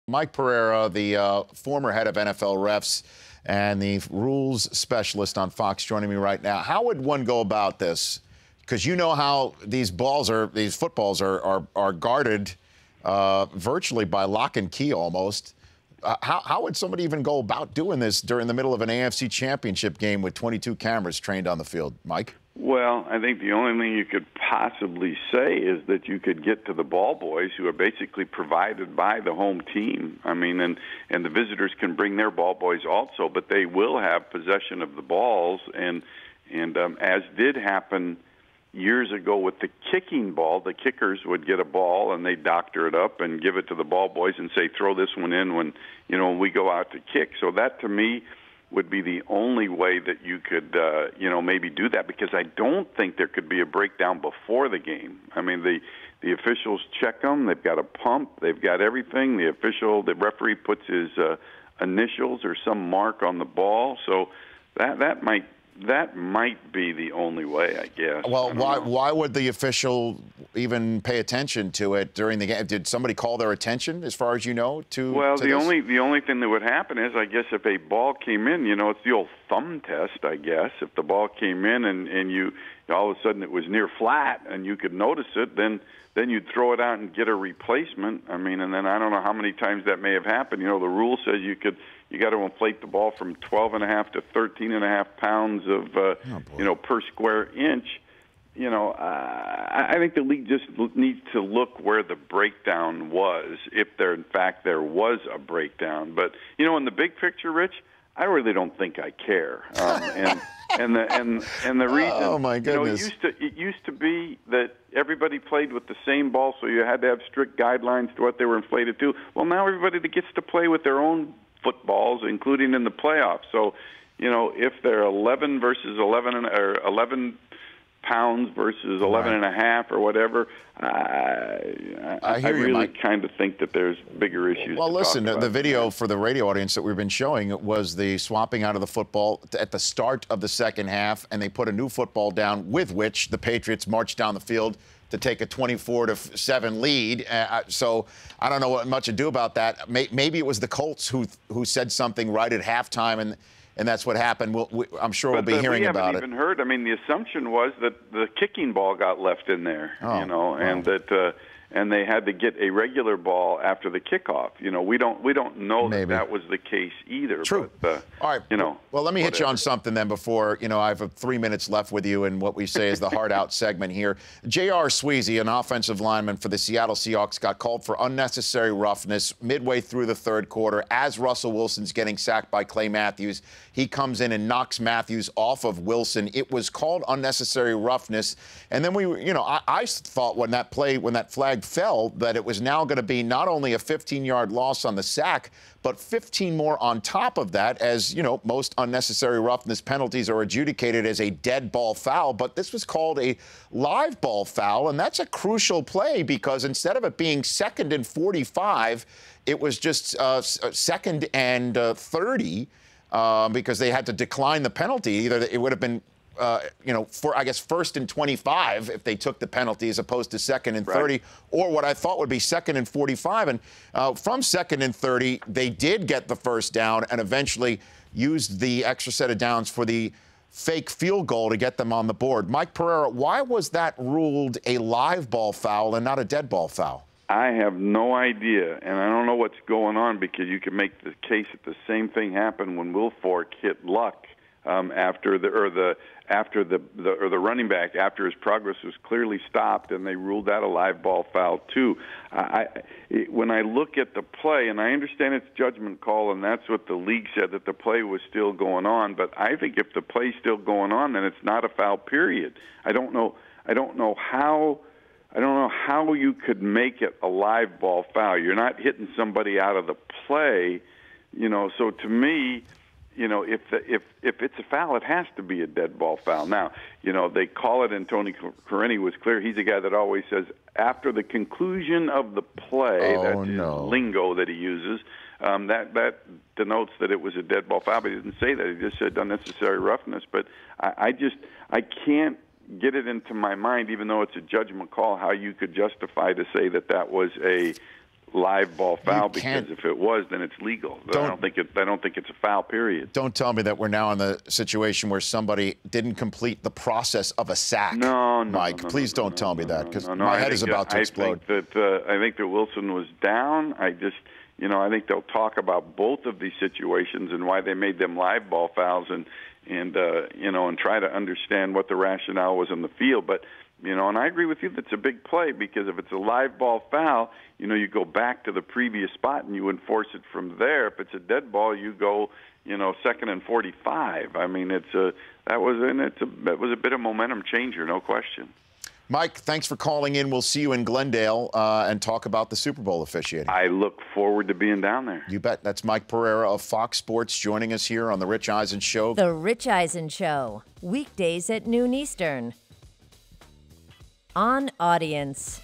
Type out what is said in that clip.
Mike Pereira, the former head of NFL refs and the rules specialist on Fox, joining me right now. How would one go about this? Because you know how these footballs are guarded virtually by lock and key almost. How would somebody even go about doing this during the middle of an AFC championship game with 22 cameras trained on the field, Mike? Well, I think the only thing you could possibly say is that you could get to the ball boys, who are basically provided by the home team. I mean, and the visitors can bring their ball boys also, but they will have possession of the balls. And as did happen years ago with the kicking ball, the kickers would get a ball and they doctor it up and give it to the ball boys and say, throw this one in when we go out to kick. So that, to me, would be the only way that you could, maybe do that, because I don't think there could be a breakdown before the game. I mean, the officials check them. They've got a pump. They've got everything. The referee puts his initials or some mark on the ball. So that might be the only way, I guess. Well, why would the official even pay attention to it during the game? Did somebody call their attention, as far as you know, to? Well, to the this? only thing that would happen is, I guess, if a ball came in, it's the old thumb test, I guess. If the ball came in and you all of a sudden it was near flat and you could notice it, then you'd throw it out and get a replacement. I mean, and then I don't know how many times that may have happened. The rule says you got to inflate the ball from 12.5 to 13.5 pounds of per square inch. I think the league just needs to look where the breakdown was, if in fact there was a breakdown. But in the big picture, Rich, I really don't think I care. And the reason, oh my goodness, it used to be that everybody played with the same ball, so you had to have strict guidelines to what they were inflated to. Well, now everybody gets to play with their own footballs, including in the playoffs. So, if they're 11 versus 11 or 11 pounds versus 11 and a half or whatever, I really kind of think that there's bigger issues. Well, listen, the video than for the radio audience that we've been showing was the swapping out of the football at the start of the second half, and they put a new football down, with which the Patriots marched down the field to take a 24-7 lead. So I don't know what much to do about that. Maybe it was the Colts who said something right at halftime, and that's what happened. I'm sure we'll be hearing about it. We haven't even heard. I mean, the assumption was that the kicking ball got left in there, and they had to get a regular ball after the kickoff. We don't know that was the case either. True. But, all right. Well, let me hit you on something then before, I have 3 minutes left with you in what we say is the hard out segment here. J.R. Sweezy, an offensive lineman for the Seattle Seahawks, got called for unnecessary roughness midway through the third quarter as Russell Wilson's getting sacked by Clay Matthews. He comes in and knocks Matthews off of Wilson. It was called unnecessary roughness. And then I thought when that flag fell, that it was now going to be not only a 15-yard loss on the sack, but 15 more on top of that, as, most unnecessary roughness penalties are adjudicated as a dead ball foul. But this was called a live ball foul, and that's a crucial play because instead of it being 2nd and 45, it was just 2nd and 30 because they had to decline the penalty. Either it would have been for, I guess, 1st and 25 if they took the penalty as opposed to 2nd and 30, or what I thought would be 2nd and 45. And from 2nd and 30, they did get the first down and eventually used the extra set of downs for the fake field goal to get them on the board. Mike Pereira, why was that ruled a live ball foul and not a dead ball foul? I have no idea, and I don't know what's going on, because you can make the case that the same thing happened when Will Fork hit Luck after the running back, after his progress was clearly stopped, and they ruled that a live ball foul too. When I look at the play, and I understand it's judgment call, and that's what the league said, that the play was still going on, but I think if the play's still going on, then it's not a foul, period. I don't know how you could make it a live ball foul. You're not hitting somebody out of the play, so to me, if it's a foul, it has to be a dead ball foul. Now, they call it, and Tony Corrini was clear. He's a guy that always says after the conclusion of the play, that's his lingo that he uses, that denotes that it was a dead ball foul. But he didn't say that. He just said unnecessary roughness. But I can't get it into my mind, even though it's a judgment call, how you could justify to say that was a live ball foul can't- because if it was, then it's legal. I don't think it's a foul. Period. Don't tell me that we're now in the situation where somebody didn't complete the process of a sack. Mike, please don't tell me that, because my head is about to explode. I think that Wilson was down. I think they'll talk about both of these situations and why they made them live ball fouls, and try to understand what the rationale was in the field. But and I agree with you, that's a big play, because if it's a live ball foul, you go back to the previous spot and you enforce it from there. If it's a dead ball, you go, 2nd and 45. I mean, that was a bit of momentum changer, no question. Mike, thanks for calling in. We'll see you in Glendale and talk about the Super Bowl officiating. I look forward to being down there. You bet. That's Mike Pereira of Fox Sports joining us here on The Rich Eisen Show. The Rich Eisen Show, weekdays at noon Eastern. On Audience.